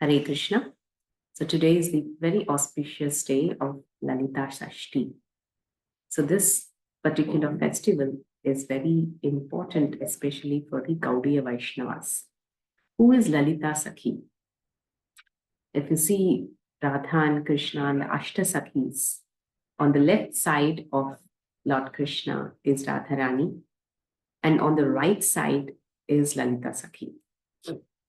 Hare Krishna. So today is the very auspicious day of Lalita Shashti. So this particular festival is very important, especially for the Gaudiya Vaishnavas. Who is Lalita Sakhi? If you see Radha and Krishna and the Ashta Sakhis, on the left side of Lord Krishna is Radharani, and on the right side is Lalita Sakhi.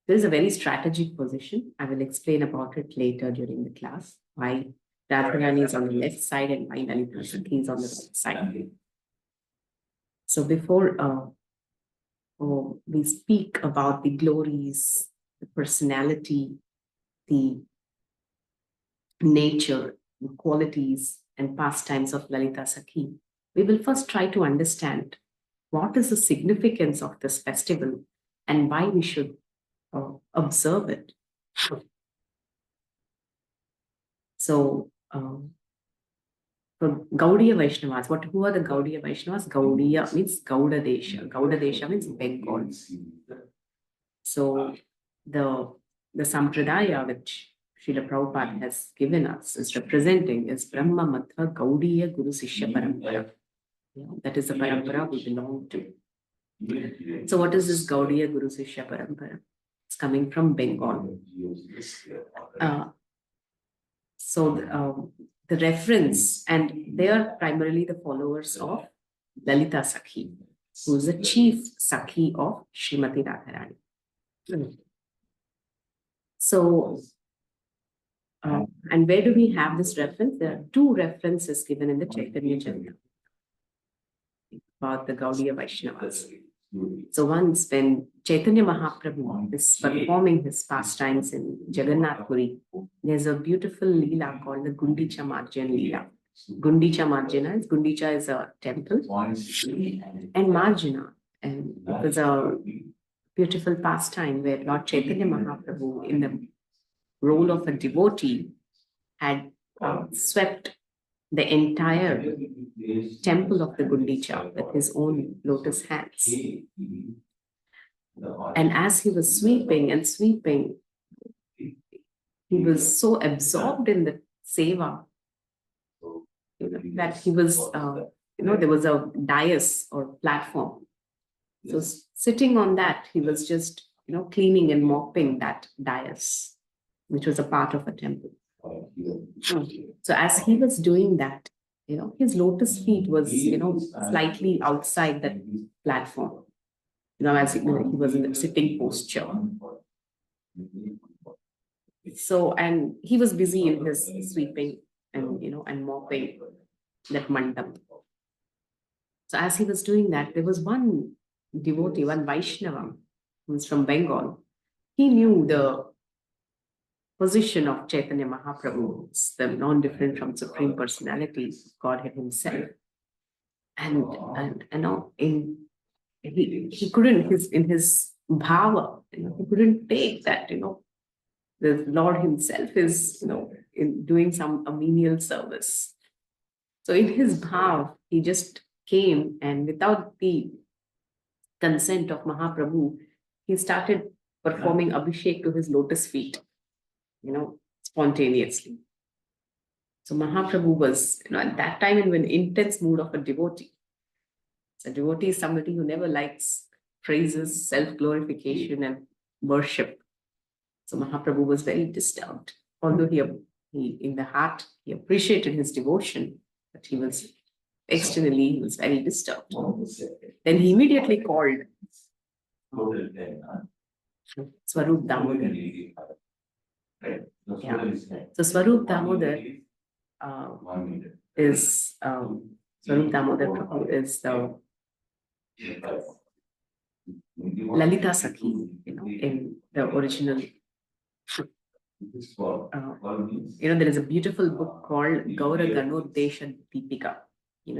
This is a very strategic position. I will explain about it later during the class, why Radharani is on the left side and why Lalita Sakhi is on the right side. So before we speak about the glories, the personality, the nature, the qualities and pastimes of Lalita Sakhi, we will first try to understand what is the significance of this festival and why we should observe it. So, for Gaudiya Vaishnavas, who are the Gaudiya Vaishnavas? Gaudiya means Gauda Desha. Gauda Desha means Bengal. So, the Sampradaya which Srila Prabhupada has given us is representing is Brahma Matra Gaudiya Guru Sishya Parampara. That is the parampara we belong to. So, what is this Gaudiya Guru Sishya Parampara? It's coming from Bengal. The reference, and they are primarily the followers of Lalita Sakhi, who is the chief Sakhi of Srimati Radharani. So, and where do we have this reference? There are two references given in the Chaitanya Charita about the Gaudiya Vaishnavas. So once when Chaitanya Mahaprabhu is performing his pastimes in Jagannath Puri, there's a beautiful leela called the Gundicha Marjan leela. Gundicha is a temple, and Marjana, and it was a beautiful pastime where Lord Chaitanya Mahaprabhu, in the role of a devotee, had swept the entire temple of the Gundicha with his own lotus hands. And as he was sweeping and sweeping, he was so absorbed in the seva that he was, there was a dais or platform. So sitting on that, he was just, cleaning and mopping that dais, which was a part of a temple. So as he was doing that, his lotus feet was, slightly outside that platform, as he was in the sitting posture. So, and he was busy in his sweeping and, and mopping that mandap. So as he was doing that, there was one devotee, one Vaishnava, who was from Bengal. He knew the position of Chaitanya Mahaprabhu, the non-different from Supreme Personality, Godhead himself. And he couldn't, in his bhava, he couldn't take that, the Lord himself is, in doing a menial service. So in his bhav, he just came, and without the consent of Mahaprabhu, he started performing Abhishek to his lotus feet, spontaneously. So Mahaprabhu was, at that time in an intense mood of a devotee. So a devotee is somebody who never likes praises, self-glorification and worship. So Mahaprabhu was very disturbed. Although he in the heart, he appreciated his devotion, but he was externally, he was very disturbed. Then he immediately called Swarup Damodar. Yeah. So Swarup Damodar is Swarup Damodar Prabhu is the Lalita Sakhi, in the original. There is a beautiful book called Gaura Ganodesha Deepika.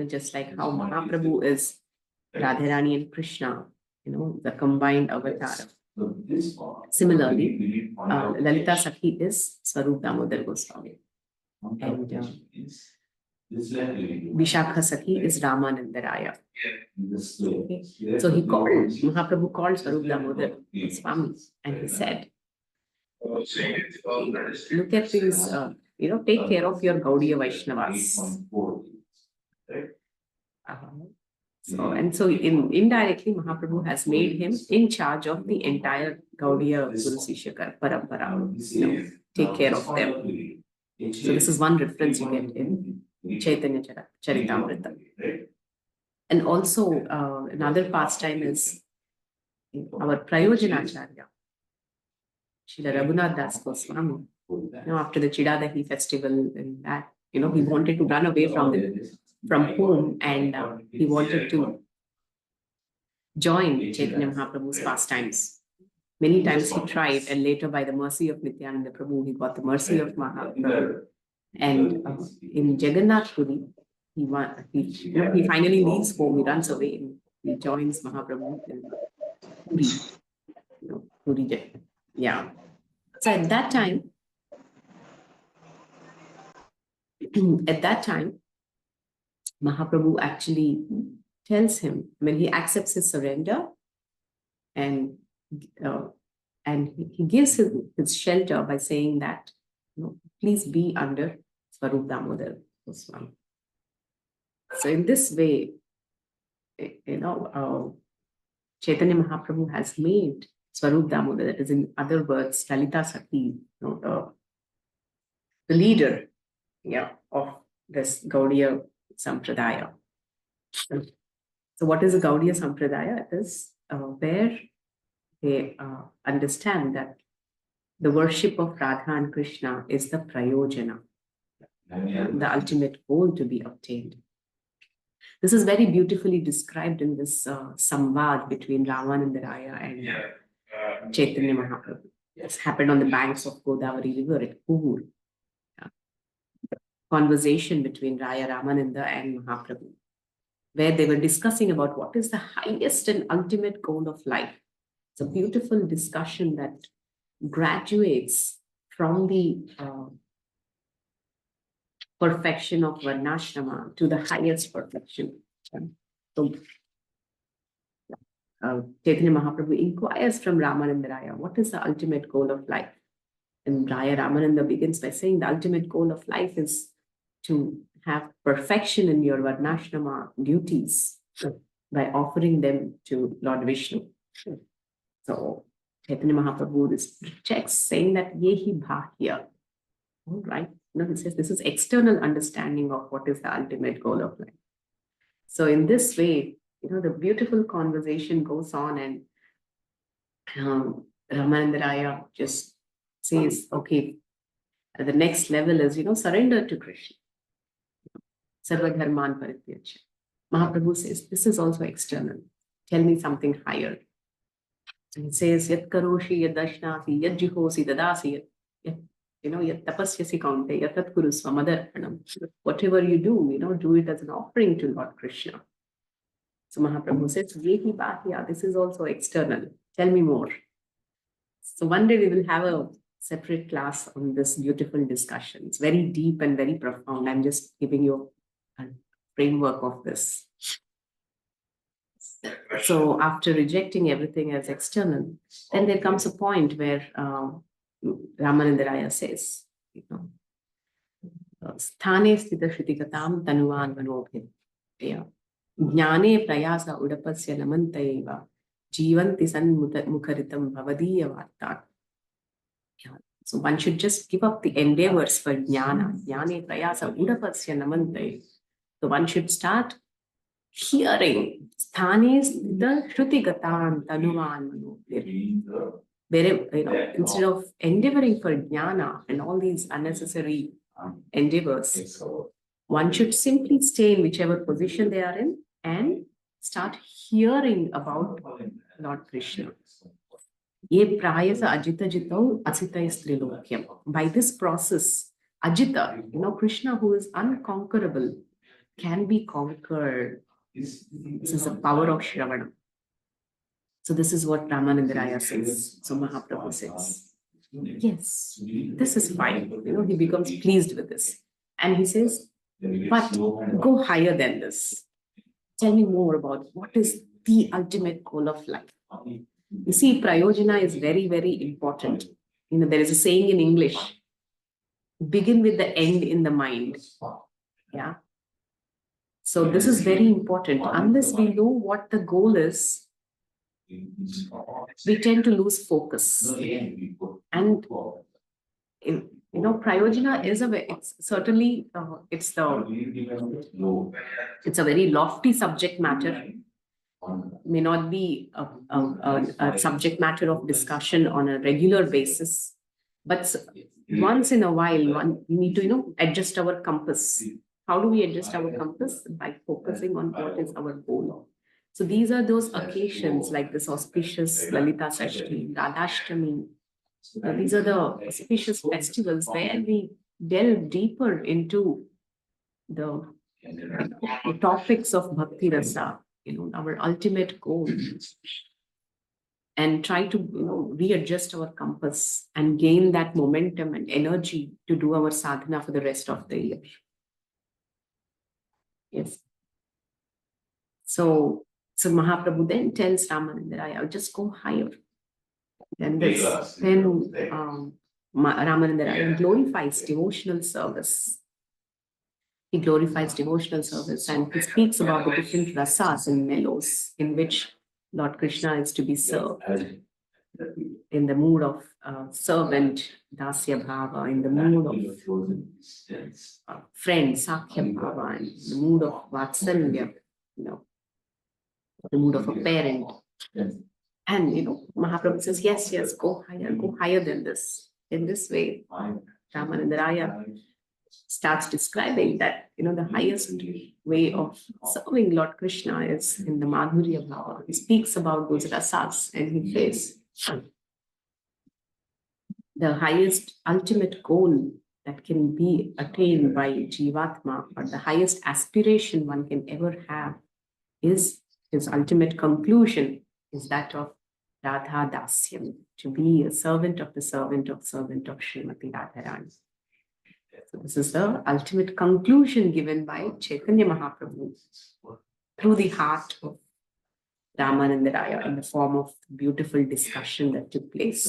Just like how Mahaprabhu is Radharani and Krishna, the combined avatar. Similarly, Lalita Sakhi is Swarup Damodar Goswami. And Vishakha Sakhi is Ramananda Raya. Okay. So Mahaprabhu called Swarup Damodar Goswami, and he said look at these, take care of your Gaudiya Vaishnavas. So indirectly, Mahaprabhu has made him in charge of the entire Gaudiya Guru Sishya Parampara. Take care of them. So this is one reference you get in Chaitanya Charitamrita. And also another pastime is our Prayojanacharya, Srila Raghunath Das Goswami. After the Chidadahi festival and that, he wanted to run away from home, and he wanted to join Chaitanya Mahaprabhu's pastimes. Many times he tried, and later by the mercy of Nityananda Prabhu, he got the mercy of Mahaprabhu. And in Jagannath Puri, he finally leaves home, he runs away, and he joins Mahaprabhu in Puri. Puri. Yeah. So at that time, Mahaprabhu actually tells him, when he accepts his surrender, and he gives his shelter by saying that, please be under Swarup Damodar Goswami. So in this way, Chaitanya Mahaprabhu has made Swarup Damodar, that is, in other words, Lalita Sati, the leader, of this Gaudiya Sampradaya. So what is a Gaudiya Sampradaya? It is where they understand that the worship of Radha and Krishna is the prayojana, the ultimate goal to be obtained. This is very beautifully described in this samvad between Ramananda Raya and Chaitanya Mahaprabhu. It's happened on the banks of Godavari River at Koor. Conversation between Raya Ramananda and Mahaprabhu, where they were discussing about what is the highest and ultimate goal of life. It's a beautiful discussion that graduates from the perfection of Varnashrama to the highest perfection. So Chaitanya Mahaprabhu inquires from Ramananda Raya, what is the ultimate goal of life? And Raya Ramananda begins by saying the ultimate goal of life is to have perfection in your Varnashrama duties by offering them to Lord Vishnu. So Chaitanya Mahaprabhu rejects, saying that yehi bhahya. All right. He says this is external understanding of what is the ultimate goal of life. So in this way, the beautiful conversation goes on, and Ramananda Raya just says, okay, the next level is, surrender to Krishna. Sarva dharman parityajya. Mahaprabhu says, this is also external. Tell me something higher. And he says, yat karoshi, yat dashnasi, yat jihosi, dadasi, yat tapasyasi kaunte, yatat kuru swamadarpanam. Whatever you do, do it as an offering to Lord Krishna. So Mahaprabhu says, yehi bahya, this is also external. Tell me more. So one day we will have a separate class on this beautiful discussion. It's very deep and very profound. I'm just giving you a framework of this. So after rejecting everything as external, then there comes a point where Ramananda Raya says, Sthane sthita shrutikatam tanuvan manobhid. Jnane prayasa udapasya namantayeva jivanti san mukharitam bhavadiya vartat. So one should just give up the endeavors for jnana. Jnane prayasa udapasya namantayeva. So one should start hearing sthane sthita shrutikatam tanuvan manobhid. Where, instead of endeavoring for jnana and all these unnecessary endeavors, one should simply stay in whichever position they are in and start hearing about Lord Krishna. Ye prayasa ajita jitau asita trilokyam. By this process, ajita, Krishna, who is unconquerable, can be conquered. This is the power of Shravana. So this is what Ramananda Raya says. So Mahaprabhu says, yes, this is fine. He becomes pleased with this. And he says, but go higher than this. Tell me more about what is the ultimate goal of life. You see, prayojana is very, very important. there is a saying in English, begin with the end in the mind. Yeah. So this is very important. Unless we know what the goal is, we tend to lose focus. And Prayojana is it's certainly it's a very lofty subject matter. May not be a subject matter of discussion on a regular basis, but once in a while, we need to adjust our compass. How do we adjust our compass? By focusing on what is our goal. So these are those occasions like this auspicious Lalita Sashti, Radhashtami. These are the auspicious festivals where we delve deeper into the topics of Bhakti Rasa, our ultimate goal, and try to readjust our compass and gain that momentum and energy to do our sadhana for the rest of the year. Yes. So Mahaprabhu then tells Ramananda Raya, just go higher. Then Ramananda Raya glorifies devotional service. He glorifies devotional service, and he speaks about the different rasas and mellows in which Lord Krishna is to be served. In the mood of servant, Dasya Bhava, in the mood of friend, Sakhya Bhava, in the mood of Vatsalya, the mood of a parent. And Mahaprabhu says, yes, go higher than this. In this way, Ramananda Raya starts describing that the highest way of serving Lord Krishna is in the Madhurya Bhava. He speaks about those rasas, and he says the highest ultimate goal that can be attained by Jivatma, or the highest aspiration one can ever have, is his ultimate conclusion is that of Radha Dasyam, to be a servant of the servant of Srimati Radharani. So this is the ultimate conclusion given by Chaitanya Mahaprabhu through the heart of Ramananda Raya in the form of beautiful discussion that took place.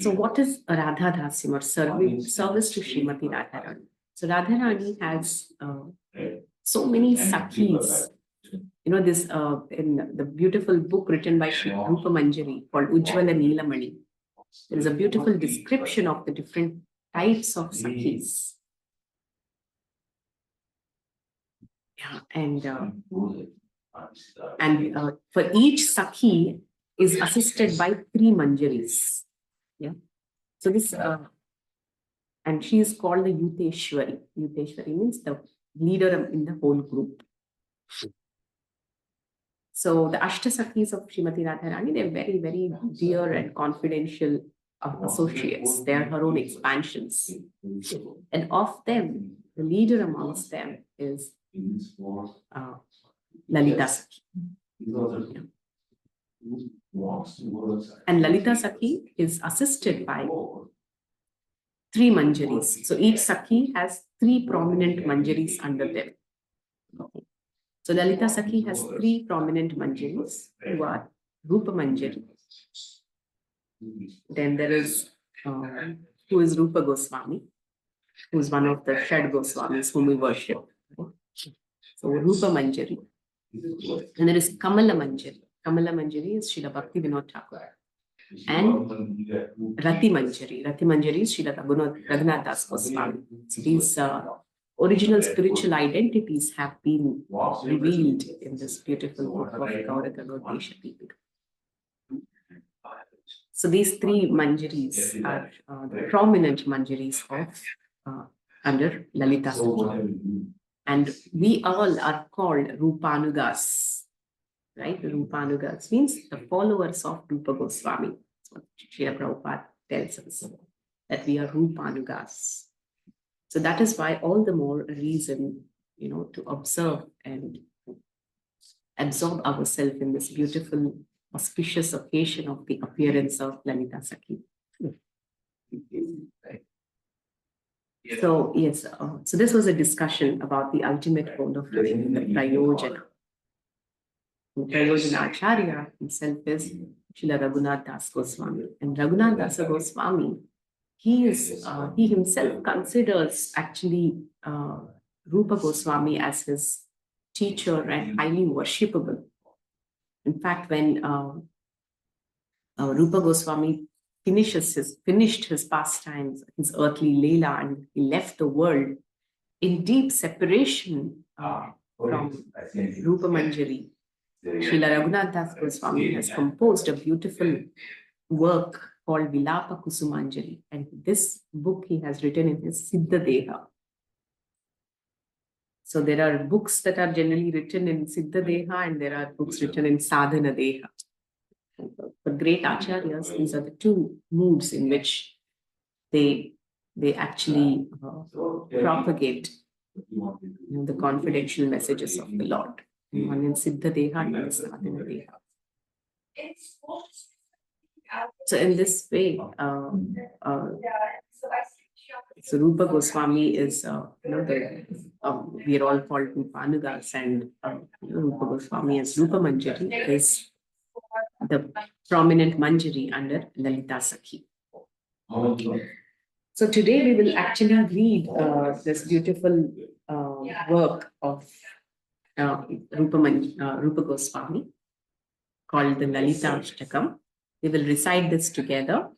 So what is a Radha Dasyam, or service to Srimati Radharani? So Radharani has so many sakhis. This in the beautiful book written by Shri Rupa Manjari called Ujjvala Neelamani. There is a beautiful description of the different types of sakhis. Yeah, and for each sakhi is assisted by 3 manjaris. Yeah, so this and she is called the Yuteshwari. Yuteshwari means the leader in the whole group. So the Ashtasakhis of Srimati Radharani, they're very, very dear and confidential associates. They are her own expansions. And of them, the leader amongst them is Lalita Sakhi. And Lalita Sakhi is assisted by 3 manjaris. So each Sakhi has 3 prominent manjaris under them. So Lalita Sakhi has 3 prominent manjaris who are Rupa Manjari. Then there is who is Rupa Goswami, who is one of the Shad Goswamis whom we worship. So Rupa Manjari. And there is Kamala Manjari. Kamala Manjari is Srila Bhakti Vinod Thakur. And Rati Manjari. Rati Manjari is Srila Raghunath Das Goswami. So these original spiritual identities have been revealed in this beautiful book of Gaura Ganodesha Deepika. So these 3 manjaris are the prominent manjaris of under Lalita Sakhi. And we all are called Rupanugas, right? Rupanugas means the followers of Rupa Goswami. That's what Srila Prabhupada tells us, that we are Rupanugas. So that is why all the more reason, to observe and absorb ourselves in this beautiful, auspicious occasion of the appearance of Lalita Sakhi. So yes, so this was a discussion about the ultimate goal of doing the Prayojana. Prayojana Acharya himself is Srila Raghunath Das Goswami. And Raghunath Das Goswami, he himself considers actually Rupa Goswami as his teacher and highly worshipable. In fact, when Rupa Goswami finished his pastimes, his earthly Leela, and he left the world in deep separation from Rupa Manjari, Srila Raghunath Das Goswami has composed a beautiful work called Vilapa Kusumanjali. And this book he has written in his Siddha Deha. So there are books that are generally written in Siddha Deha and there are books written in Sadhana Deha. And for great acharyas, these are the two moods in which they actually propagate the confidential messages of the Lord. One in Siddha Deha and one in Sadhana Deha. So in this way, so Rupa Goswami is, we are all called Rupanugas, and Rupa Goswami as Rupa Manjari is the prominent Manjari under Lalita Sakhi. So today we will actually read this beautiful work of Rupa Goswami called the Lalita Ashtakam. We will recite this together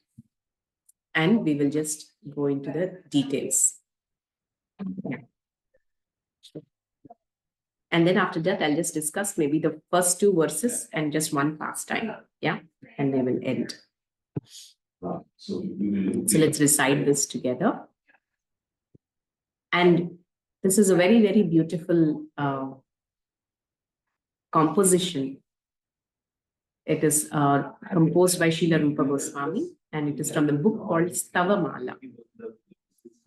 and we will just go into the details. Yeah. And then after that, I'll just discuss maybe the first two verses and just one pastime. Yeah. And they will end. So let's recite this together. And this is a very, very beautiful composition. It is composed by Srila Rupa Goswami, and it is from the book called Stavamala,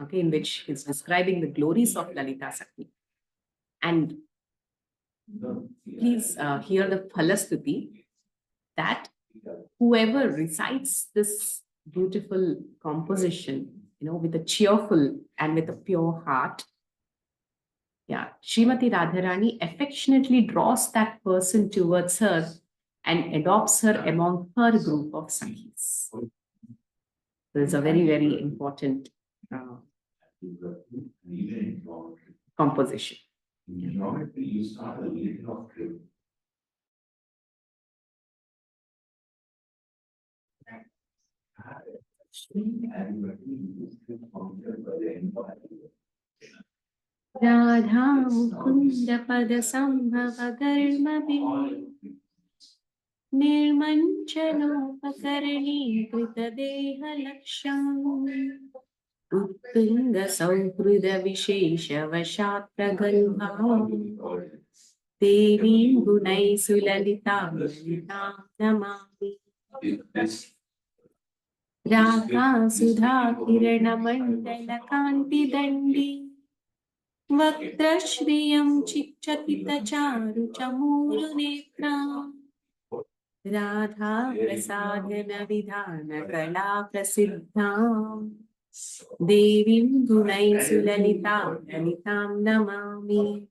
okay, in which he's describing the glories of Lalita Sakhi. And please hear the Phalastuti, that whoever recites this beautiful composition, with a cheerful and with a pure heart, yeah, Srimati Radharani affectionately draws that person towards her and adopts her among her group of Sakhis. This is a very, very important composition. Radha Mukunda Pada Sambhava Garma Nirmanchanopakarani Krita Deha Laksham Uttunga Sauhrida Vishesha Vashatra Galbha Devim Gunai Sulalitam Lalitam Namami Radha Sudha Kirana Mandala Kanti Dandi Vaktashriyam Chikchakita Charu Chamuru Netram Radha Prasadana Vidhana Kala Prasiddham Devim Gunai Sulalitam Lalitam Namami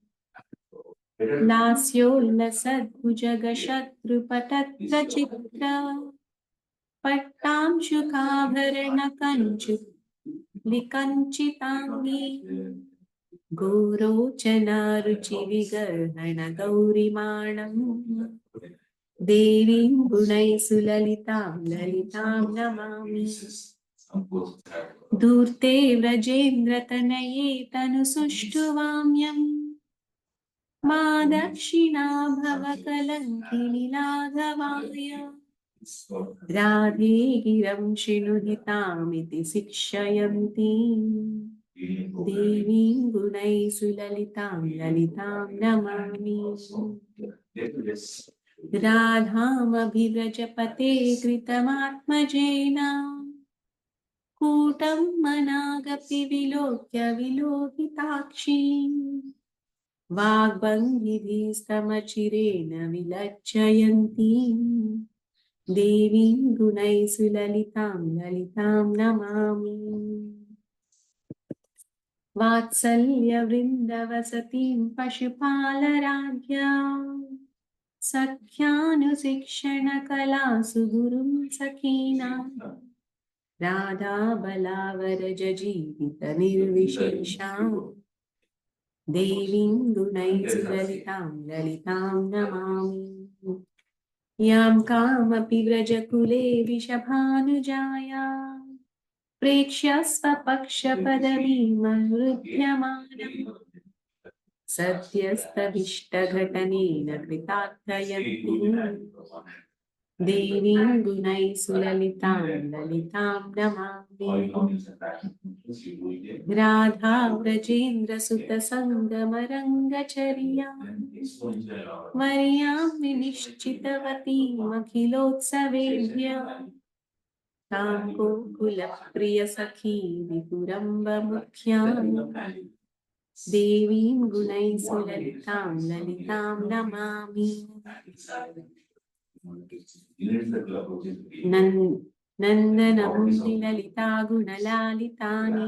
Lasyolla Sadbhujaga Shatru Patatra Chitra Pattam Shukabharana Kanchu Likanchitangi Gorochana Ruchi Vigarhana Gaurimanam Devim Gunai Sulalitam Lalitam Namami Durte Vrajendra Tanaye Tanu Sushtuvamyam Madakshina Bhavakalankini Ladhavaya Radhe Giram Shinuhitam Iti Sikshayanti Devim Gunai Sulalitam Lalitam Namami Radham Abhivrajapate Kritamatmajena Kutam Managapi Vilokya Vilokitakshi Vagbangidhistamachirena Vilacchayanti Devim Gunai Sulalitam Lalitam Namami Vatsalya Vrinda Vasatim Pashupala Radhyam सख्यानुशिक्षणकलासु गुरुं सखीनां राधा बलावरजजीवितनिर्विशेषां देवीं गुणैः सुललितां ललितां नमामि। यां कामपि व्रजकुले विषभानुजाया प्रेक्ष्य स्वपक्षपदवीमहृद्यमानम् सद्यस्तविष्टघटनेन कृतार्थयन्तीं देवीं गुणैः सुललितां ललितां नमामि। राधा व्रजेन्द्रसुतसङ्गमरङ्गचर्यां वर्यां विनिश्चितवतीमखिलोत्सवेभ्यः तां गोकुलप्रियसखी विपुरम्बमुख्यां देवीं गुणैः सुललितां ललितां नमामि। नन्दनमुनिललिता गुणलालितानि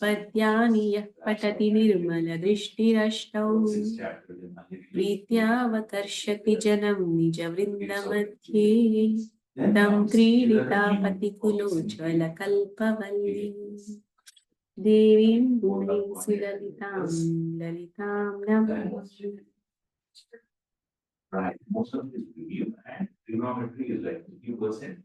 पद्यानि यः पठति निर्मलदृष्टिरष्टौ प्रीत्यावकर्षति जनं निजवृन्दमध्ये तं क्रीडितापतिकुलोज्ज्वलकल्पवल्ली देवीं गुणैः सुललितां ललितां Namami. Right. Most of this review and trigonometry is like 50%.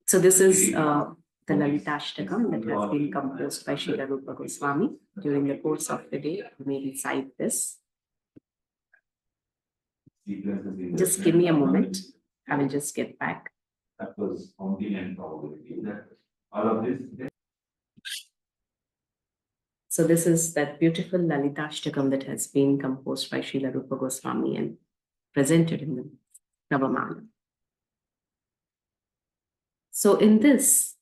So this is the Lalitashtakam that has been composed by Srila Rupa Goswami. During the course of the day, you may recite this. Just give me a moment. I will just get back. That was only and probability that all of this. So this is that beautiful Lalitashtakam that has been composed by Srila Rupa Goswami and presented in the Navamala. So in this,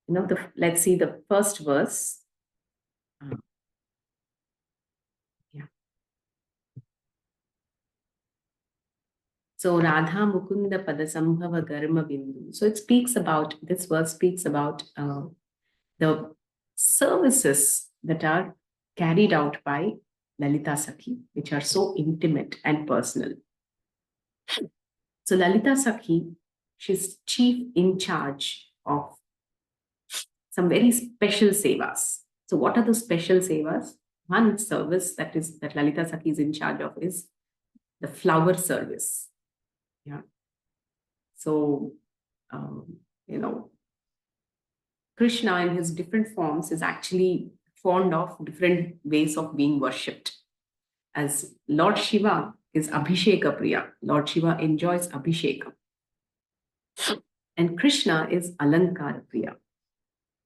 let's see the first verse. So Radha Mukunda Padasambhava Garma Bindu. So it speaks about, this verse speaks about the services that are carried out by Lalita Sakhi, which are so intimate and personal. So Lalita Sakhi, she's chief in charge of some very special sevas. So what are the special sevas? One service that Lalita Sakhi is in charge of is the flower service. Yeah. So, Krishna in his different forms is actually fond of different ways of being worshipped. As Lord Shiva is Abhisheka Priya. Lord Shiva enjoys Abhisheka. And Krishna is Alankara Priya.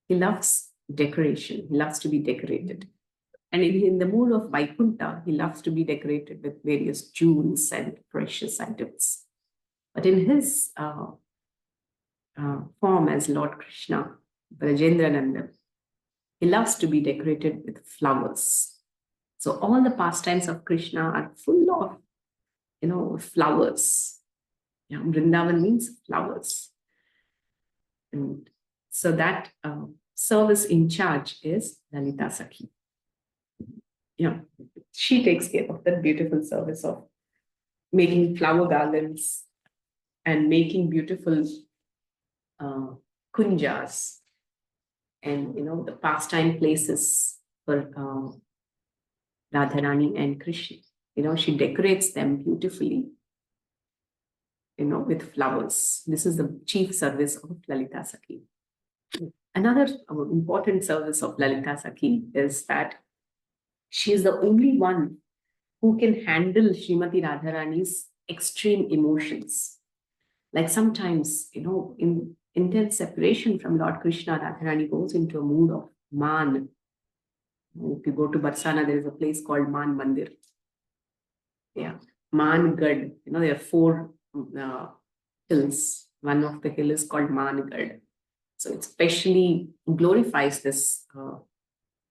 He loves decoration. He loves to be decorated. And in the mood of Vaikuntha, he loves to be decorated with various jewels and precious items. But in his form as Lord Krishna, Brajendrananda, he loves to be decorated with flowers. So all the pastimes of Krishna are full of, flowers. Yeah, Vrindavan means flowers. And so that service in charge is Lalita Sakhi. She takes care of that beautiful service of making flower garlands and making beautiful kunjas and the pastime places for Radharani and Krishna. She decorates them beautifully, with flowers. This is the chief service of Lalita Sakhi. Another important service of Lalita Sakhi is that she is the only one who can handle Srimati Radharani's extreme emotions. Like sometimes, in intense separation from Lord Krishna, Radharani goes into a mood of man. If you go to Barsana, there is a place called Man Mandir. Yeah, Mangad. There are 4 hills. One of the hill is called Mangad. So it specially glorifies this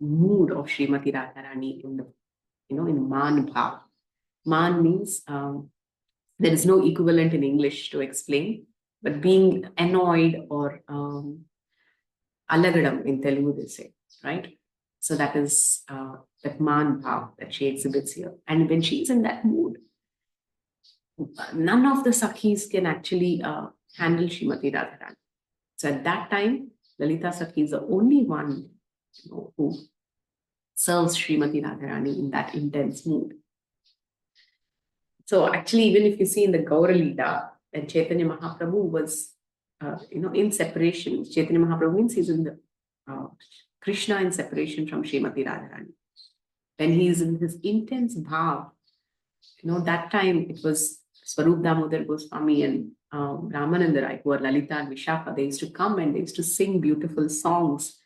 mood of Srimati Radharani in Man Bhav. Man means there is no equivalent in English to explain, but being annoyed or alagadam in Telugu they say, right? So that is that Man Bhav that she exhibits here. And when she's in that mood, none of the Sakhis can actually handle Srimati Radharani. So at that time, Lalita Sakhi is the only one, who serves Srimati Radharani in that intense mood. So actually, even if you see in the Gaura Leela, when Chaitanya Mahaprabhu was, in separation, Chaitanya Mahaprabhu means he's in the Krishna in separation from Srimati Radharani. When he is in his intense bhav, that time it was Swarup Damodar Goswami and Ramananda Rai, who are Lalita and Vishakha. They used to come and they used to sing beautiful songs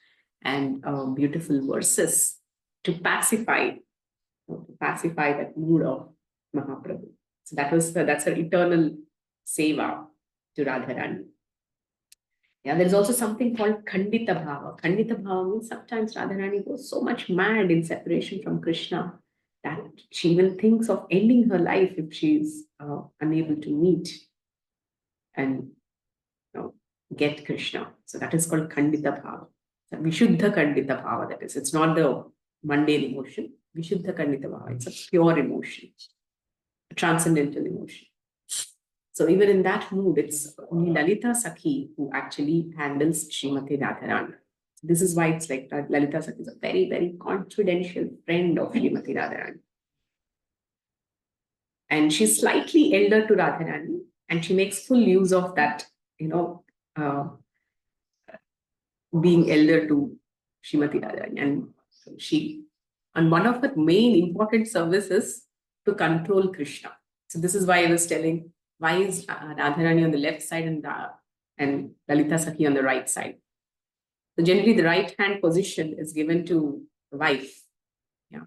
and beautiful verses to pacify that mood of Mahaprabhu. So that's her eternal seva to Radharani. Yeah, there's also something called Khandita Bhava. Khandita Bhava means sometimes Radharani goes so much mad in separation from Krishna that she even thinks of ending her life if she's unable to meet and get Krishna. So that is called Khandita Bhava. So Vishuddha Khandita Bhava, that is. It's not the mundane emotion. Vishuddha Khandita Bhava. It's a pure emotion, a transcendental emotion. So even in that mood, it's only Lalita Sakhi who actually handles Srimati Radharani. This is why it's like Lalita Sakhi is a very, very confidential friend of Srimati Radharani. And she's slightly elder to Radharani, and she makes full use of that, being elder to Srimati Radharani. And one of the main important services to control Krishna. So this is why I was telling, why is Radharani on the left side and Lalita Sakhi on the right side? So generally the right hand position is given to the wife. Yeah.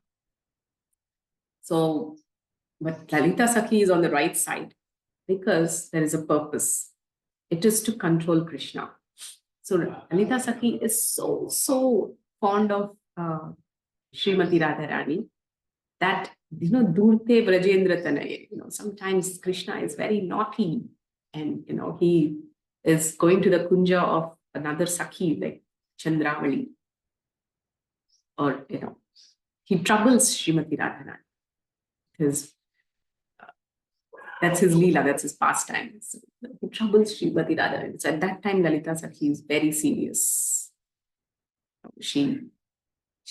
So, but Lalita Sakhi is on the right side because there is a purpose. It is to control Krishna. So Lalita Sakhi is so fond of Srimati Radharani that, Durte Vrajendra Tanaye, sometimes Krishna is very naughty and, he is going to the kunja of another Sakhi like Chandravali, or, he troubles Srimati Radharani because that's his Leela, that's his pastime. So he troubles Srimati Radharani. So at that time, Lalita Sakhi is very serious. She's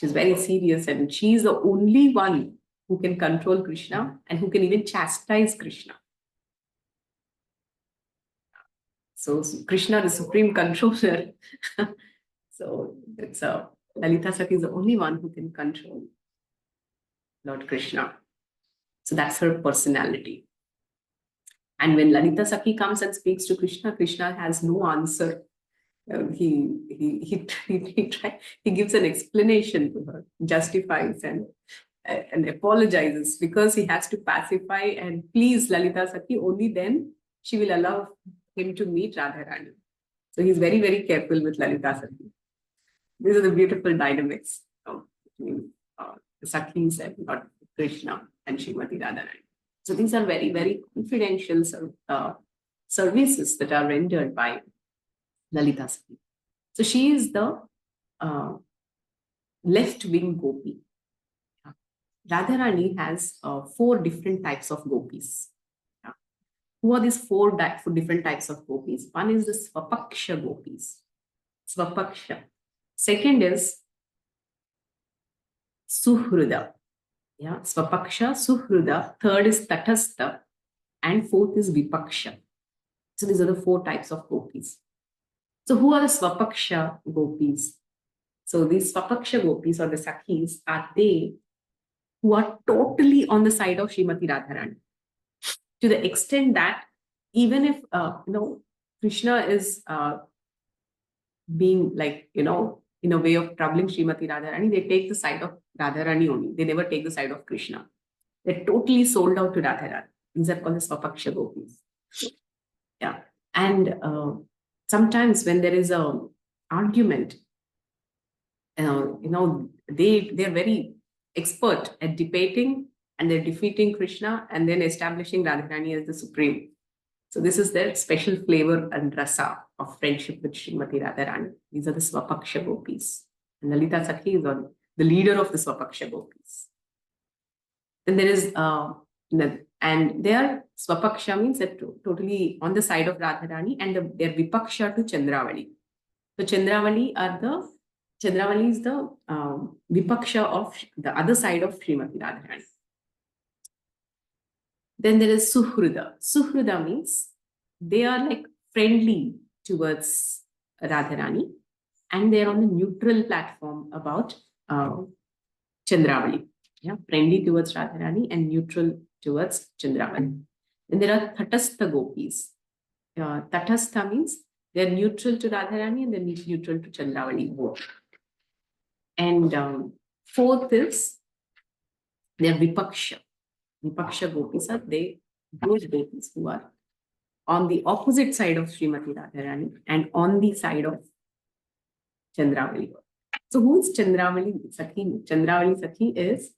very serious, and she's the only one who can control Krishna and who can even chastise Krishna. So Krishna, the supreme controller. So it's Lalita Sakhi is the only one who can control Lord Krishna. So that's her personality. And when Lalita Sakhi comes and speaks to Krishna, Krishna has no answer. He gives an explanation to her, justifies and apologizes because he has to pacify and please Lalita Sakhi. Only then she will allow him to meet Radharani. So he's very, very careful with Lalita Sakhi. These are the beautiful dynamics between the Sakhis and Lord Krishna and Srimati Radharani. So these are very, very confidential services that are rendered by Lalita Sakhi. So she is the left-wing gopi. Radharani has 4 different types of gopis. Who are these 4 different types of gopis? One is the Swapaksha gopis. Swapaksha. Second is Suhruda. Yeah, Swapaksha, Suhruda. Third is Tatastha. And fourth is Vipaksha. So these are the 4 types of gopis. So who are the Swapaksha gopis? So these Swapaksha gopis or the Sakhis are they who are totally on the side of Srimati Radharani. To the extent that even if, Krishna is being like, in a way of troubling Srimati Radharani, they take the side of Radharani only. They never take the side of Krishna. They're totally sold out to Radharani. These are called the Swapaksha gopis. Yeah. And sometimes when there is an argument, they're very expert at debating and they're defeating Krishna and then establishing Radharani as the supreme. So this is their special flavor and rasa of friendship with Srimati Radharani. These are the Swapaksha gopis. And Lalita Sakhi is the leader of the Swapaksha gopis. Then there is And their Swapaksha means they're totally on the side of Radharani, and their Vipaksha to Chandravali. So Chandravali is the Vipaksha of the other side of Srimati Radharani. Then there is Suhruda. Suhruda means they are like friendly towards Radharani, and they are on the neutral platform about Chandravali. Yeah, friendly towards Radharani and neutral towards Chandravali. Then there are Tatastha gopis. Tatastha means they're neutral to Radharani and they're neutral to Chandravali both. And fourth is they're Vipaksha. Vipaksha gopis are those gopis who are on the opposite side of Srimati Radharani and on the side of Chandravali. So who's Chandravali Sakhi? Chandravali Sakhi is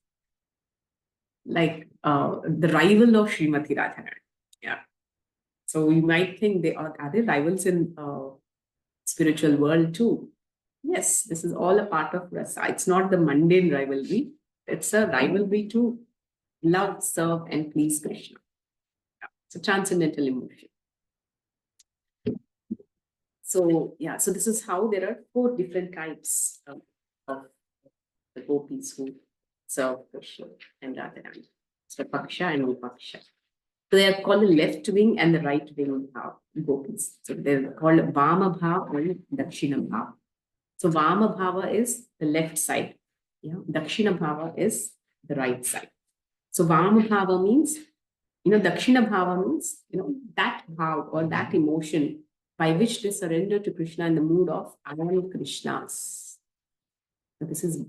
like the rival of Srimati Radharani. Yeah. So you might think are they rivals in spiritual world too? Yes, this is all a part of rasa. It's not the mundane rivalry. It's a rivalry to love, serve, and please Krishna. Yeah. It's a transcendental emotion. So yeah, so this is how there are 4 different types of the gopis who serve Krishna and Radharani. Swapaksha and Vipaksha. So they are called the left wing and the right wing gopis. So they're called Vama Bhava and Dakshina Bhava. So Vama Bhava is the left side. Yeah? Dakshina Bhava is the right side. So Vama Bhava means, Dakshina Bhava means, that bhava or that emotion by which they surrender to Krishna in the mood of I am Krishna's. So this is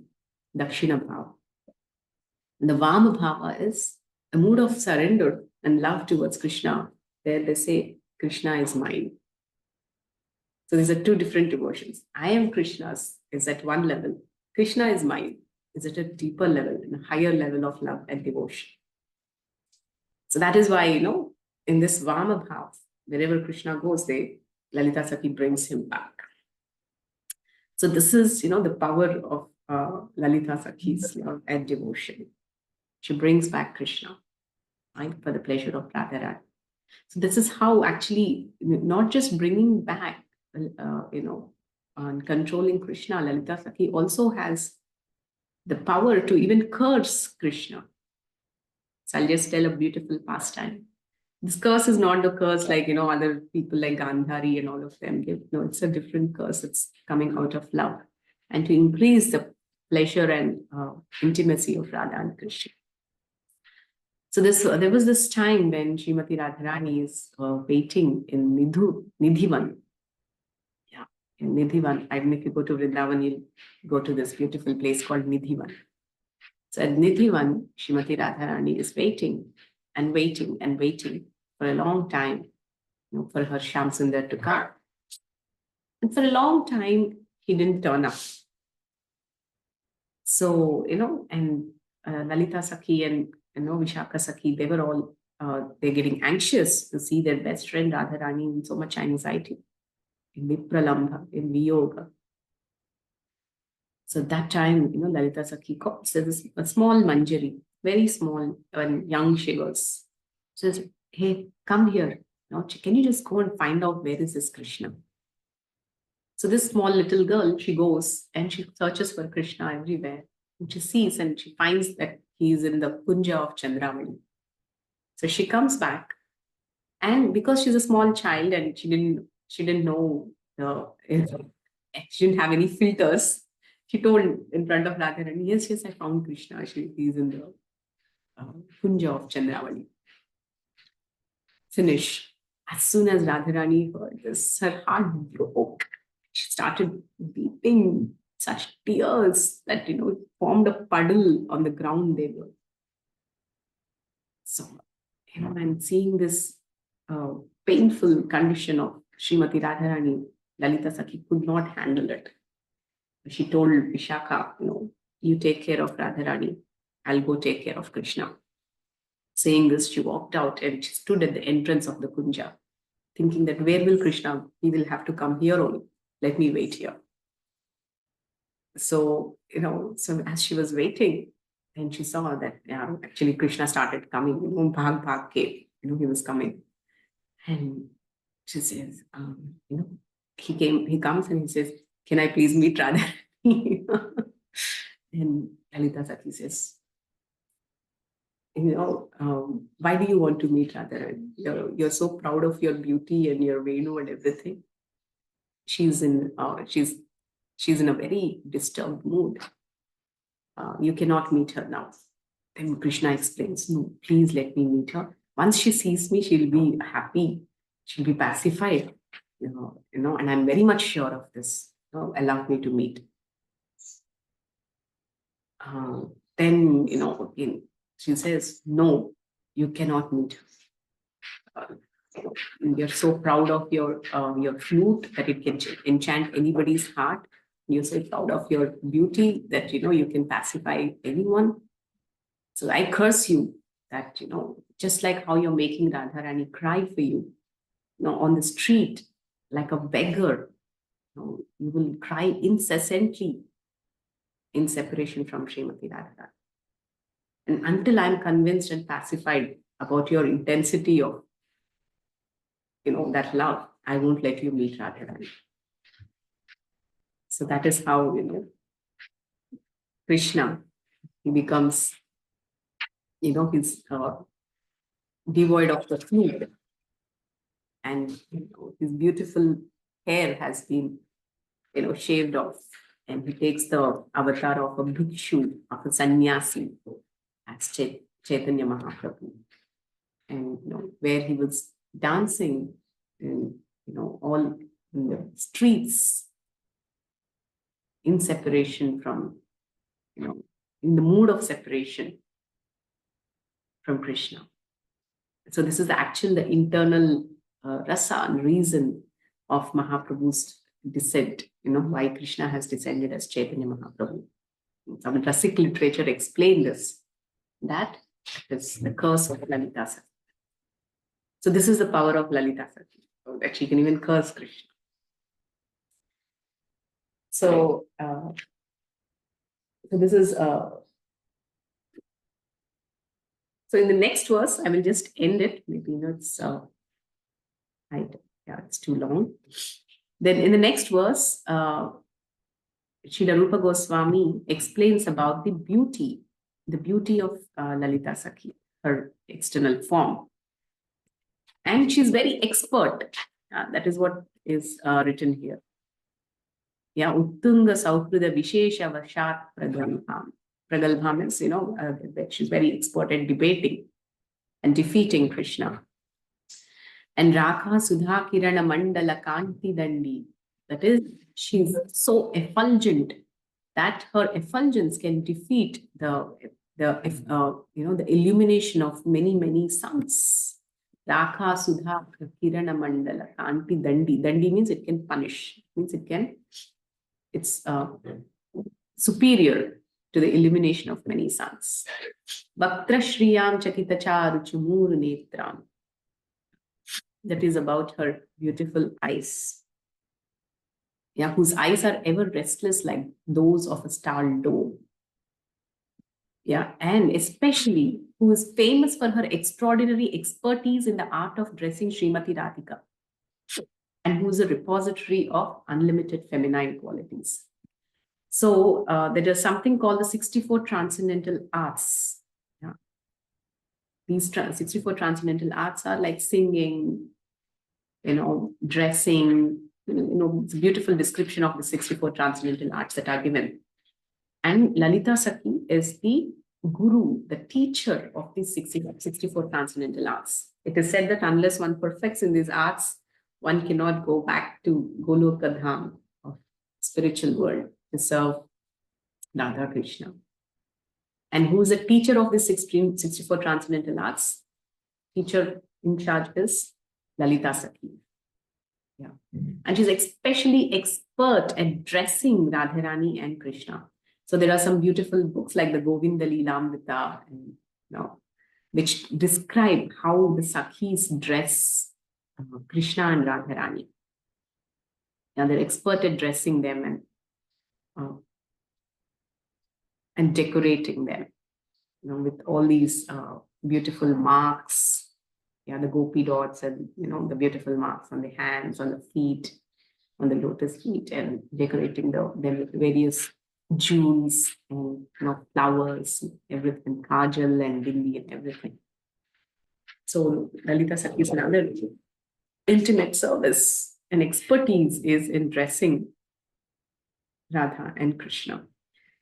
Dakshina Bhava. And the Vama Bhava is a mood of surrender and love towards Krishna. There they say, Krishna is mine. So these are 2 different emotions. I am Krishna's is at one level. Krishna is mine is at a deeper level, and a higher level of love and devotion. So that is why, in this Vama Bhava, wherever Krishna goes, Lalita Sakhi brings him back. So this is, the power of Lalita Sakhi's love and devotion. She brings back Krishna, right, for the pleasure of Radharani. So this is how actually, not just bringing back, and controlling Krishna, Lalita Sakhi also has the power to even curse Krishna. So I'll just tell a beautiful pastime. This curse is not the curse like, other people like Gandhari and all of them give. No, it's a different curse. It's coming out of love and to increase the pleasure and intimacy of Radha and Krishna. So there was this time when Srimati Radharani is waiting in Nidhivan. Yeah, in Nidhivan. I mean, if you go to Vrindavan, you'll go to this beautiful place called Nidhivan. So at Nidhivan, Srimati Radharani is waiting and waiting and waiting for a long time, for her Shyamsundar to come. And for a long time, he didn't turn up. So, and Lalita Sakhi and Vishakha Sakhi, they were all, they're getting anxious to see their best friend Radharani in so much anxiety, in Vipralambha, in Viyoga. So that time, Lalita Sakhi calls. There's a small Manjari, very small, and young she was. Says, hey, come here. Can you just go and find out where is this Krishna? So this small little girl, she goes and she searches for Krishna everywhere. And she sees and she finds that he is in the Kunja of Chandravali. So she comes back. And because she's a small child and she didn't know she didn't have any filters, she told in front of Radharani, yes, I found Krishna. He's in the Kunja of Chandravali. Finish. As soon as Radharani heard this, her heart broke. She started weeping, such tears that, formed a puddle on the ground they were. So, and seeing this painful condition of Srimati Radharani, Lalita Sakhi could not handle it. She told Vishakha, you take care of Radharani, I'll go take care of Krishna. Saying this, she walked out and she stood at the entrance of the Kunja, thinking that where will Krishna? He will have to come here only. Let me wait here. So, so as she was waiting, and she saw that actually Krishna started coming, bhag bhag ke, he was coming. And she says, he comes and he says, can I please meet Radharani? And Lalita Sakhi says, why do you want to meet Radharani? You're so proud of your beauty and your Venu and everything. She's in a very disturbed mood. You cannot meet her now. Then Krishna explains, no, please let me meet her. Once she sees me, she'll be happy. She'll be pacified, and I'm very much sure of this. Allow me to meet. Then, again, she says, no, you cannot meet her. You're so proud of your flute that it can enchant anybody's heart. You're so proud of your beauty that, you can pacify anyone. So I curse you that, just like how you're making Radharani cry for you, on the street, like a beggar, you will cry incessantly in separation from Srimati Radharani. And until I'm convinced and pacified about your intensity of, that love, I won't let you meet Radharani. So that is how, Krishna, he becomes, he's devoid of the flute. And his beautiful hair has been, shaved off. And he takes the avatar of a bhikshu, of a sannyasi, as Chaitanya Mahaprabhu. And, where he was dancing in, all in the streets, in separation from, in the mood of separation from Krishna. So this is the internal rasa and reason of Mahaprabhu's descent, why Krishna has descended as Chaitanya Mahaprabhu. Some Rasik literature explain this, that is the curse of Lalita Sakhi. So this is the power of Lalita Sakhi, that she can even curse Krishna. So, this is, so in the next verse, I will just end it. Maybe it's it's too long. Then in the next verse, Srila Rupa Goswami explains about the beauty of Lalita Sakhi, her external form. And she's very expert. That is what is written here. Uttunga Sauhrida Vishesha Vashat Pragalbham. Pragalbham is, that she's very expert at debating and defeating Krishna. And Rakha Sudha Kirana Mandala Kanti Dandi. That is, she's so effulgent that her effulgence can defeat the illumination of many, many suns. Rakha Sudha Kirana Mandala Kanti Dandi. Dandi means it can punish. Means it's superior to the illumination of many suns. Bhaktra Shriyam Chakitacharu Chumur Netram. That is about her beautiful eyes. Whose eyes are ever restless like those of a starred dove. And especially who is famous for her extraordinary expertise in the art of dressing Srimati Radhika, and who is a repository of unlimited feminine qualities. So there is something called the 64 Transcendental Arts. These 64 Transcendental Arts are like singing, dressing, it's a beautiful description of the 64 Transcendental Arts that are given. And Lalita Sakhi is the guru, the teacher of these 64 Transcendental Arts. It is said that unless one perfects in these arts, one cannot go back to Goloka Dham, of spiritual world, to serve Radha Krishna. And who is a teacher of the 64 Transcendental Arts? Teacher in charge is Lalita Sakhi. And she's especially expert at dressing Radharani and Krishna. So there are some beautiful books like the Govinda Leelamrita, which describe how the Sakhis dress Krishna and Radharani. They're expert at dressing them and decorating them. with all these beautiful marks, yeah, the gopi dots and, the beautiful marks on the hands, on the feet, on the lotus feet, and decorating the various jewels and, flowers, everything, kajal and bindi and everything. So Lalita Sakhi's another intimate service and expertise is in dressing Radha and Krishna.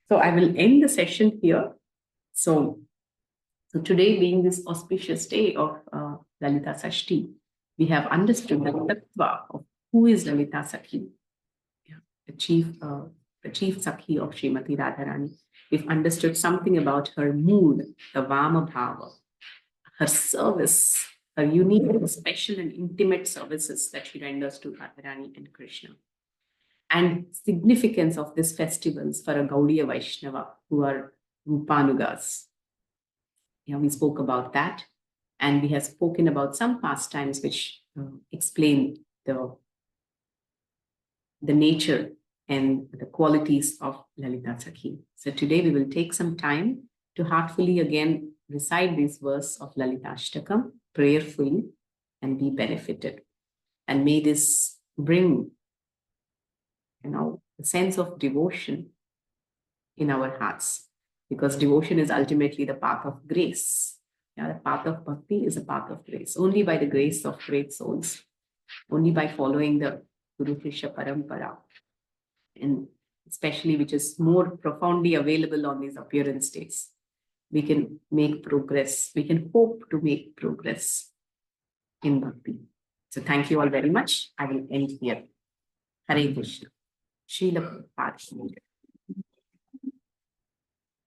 So I will end the session here. So today being this auspicious day of Lalita Sashti, we have understood the tattva of who is Lalita Sakhi, yeah, the chief Sakhi of Srimati Radharani. We've understood something about her mood, the Vama Bhava, her service, her unique, special and intimate services that she renders to Radharani and Krishna. And significance of these festivals for a Gaudiya Vaishnava who are Rupanugas. Yeah, we spoke about that. And we have spoken about some pastimes which explain the nature and the qualities of Lalita Sakhi. So today we will take some time to heartfully again recite this verse of Lalita Ashtakam prayerfully and be benefited. And may this bring, a sense of devotion in our hearts, because devotion is ultimately the path of grace. Yeah, the path of bhakti is a path of grace. Only by the grace of great souls, only by following the Guru Shishya Parampara, and especially which is more profoundly available on these appearance days, we can make progress. We can hope to make progress in bhakti. So thank you all very much. I will end here. Hare Krishna. Srila Prabhupada.